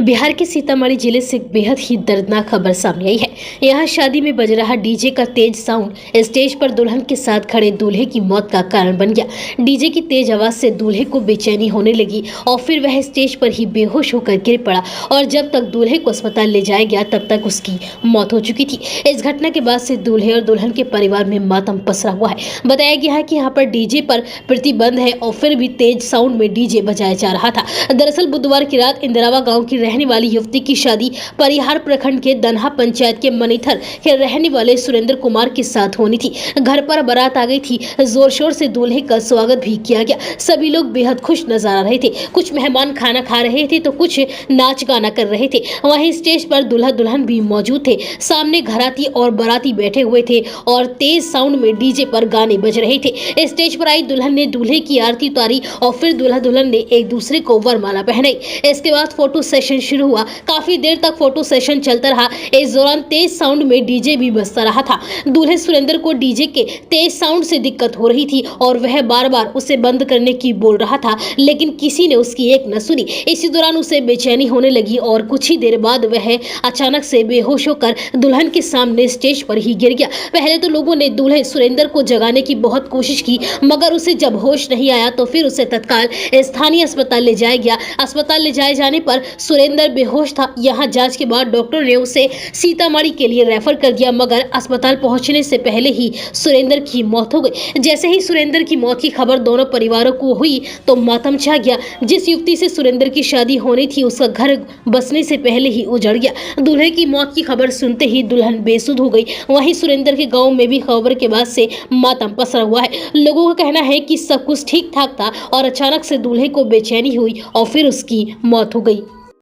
बिहार के सीतामढ़ी जिले से बेहद ही दर्दनाक खबर सामने आई है। यहाँ शादी में बज रहा डीजे का तेज साउंड स्टेज पर दुल्हन के साथ खड़े दूल्हे की मौत का कारण बन गया। डीजे की तेज आवाज से दूल्हे को बेचैनी होने लगी और फिर वह स्टेज पर ही बेहोश होकर गिर पड़ा और जब तक दूल्हे को अस्पताल ले जाया गया तब तक उसकी मौत हो चुकी थी। इस घटना के बाद से दूल्हे और दुल्हन के परिवार में मातम पसरा हुआ है। बताया गया है कि यहाँ पर डीजे पर प्रतिबंध है और फिर भी तेज साउंड में डीजे बजाया जा रहा था। दरअसल बुधवार की रात इंदिरावा गांव की रहने वाली युवती की शादी परिहार प्रखंड के दन्हा पंचायत के मनीथर के रहने वाले सुरेंद्र कुमार के साथ होनी थी। घर पर बारात आ गई थी। जोर शोर से दूल्हे का स्वागत भी किया गया। सभी लोग बेहद खुश नजर आ रहे थे। कुछ मेहमान खाना खा रहे थे तो कुछ नाच गाना कर रहे थे। वहीं स्टेज पर दूल्हा दुल्हन भी मौजूद थे। सामने घराती और बाराती बैठे हुए थे और तेज साउंड में डीजे पर गाने बज रहे थे। स्टेज पर आई दुल्हन ने दूल्हे की आरती उतारी और फिर दूल्हा दुल्हन ने एक दूसरे को वरमाला पहनाई। इसके बाद फोटो सेशन शुरू हुआ। काफी देर तक फोटो सेशन चलता रहा। इस दौरान तेज साउंड में डीजे भी बजता रहा था। दूल्हे सुरेंद्र को डीजे के तेज साउंड से दिक्कत हो रही थी और वह बार बार उसे बंद करने की बोल रहा था, लेकिन किसी ने उसकी एक न सुनी। इसी दौरान उसे बेचैनी होने लगी और कुछ ही देर बाद वह अचानक से बेहोश होकर दुल्हन के सामने स्टेज पर ही गिर गया। पहले तो लोगों ने दूल्हे सुरेंद्र को जगाने की बहुत कोशिश की, मगर उसे जब होश नहीं आया तो फिर उसे तत्काल स्थानीय अस्पताल ले जाया गया। अस्पताल ले जाए जाने पर सुरेंद्र बेहोश था। यहां जांच के बाद डॉक्टर ने उसे सीतामढ़ी के लिए रेफर कर दिया, मगर अस्पताल पहुंचने से पहले ही सुरेंद्र की मौत हो गई। जैसे ही सुरेंद्र की मौत की खबर दोनों परिवारों को हुई तो मातम छा गया। जिस युवती से सुरेंद्र की शादी होनी थी उसका घर बसने से पहले ही उजड़ गया। दूल्हे की मौत की खबर सुनते ही दुल्हन बेसुध हो गई। वहीं सुरेंद्र के गाँव में भी खबर के बाद से मातम पसरा हुआ है। लोगों का कहना है कि सब कुछ ठीक ठाक था और अचानक से दूल्हे को बेचैनी हुई और फिर उसकी मौत हो गई।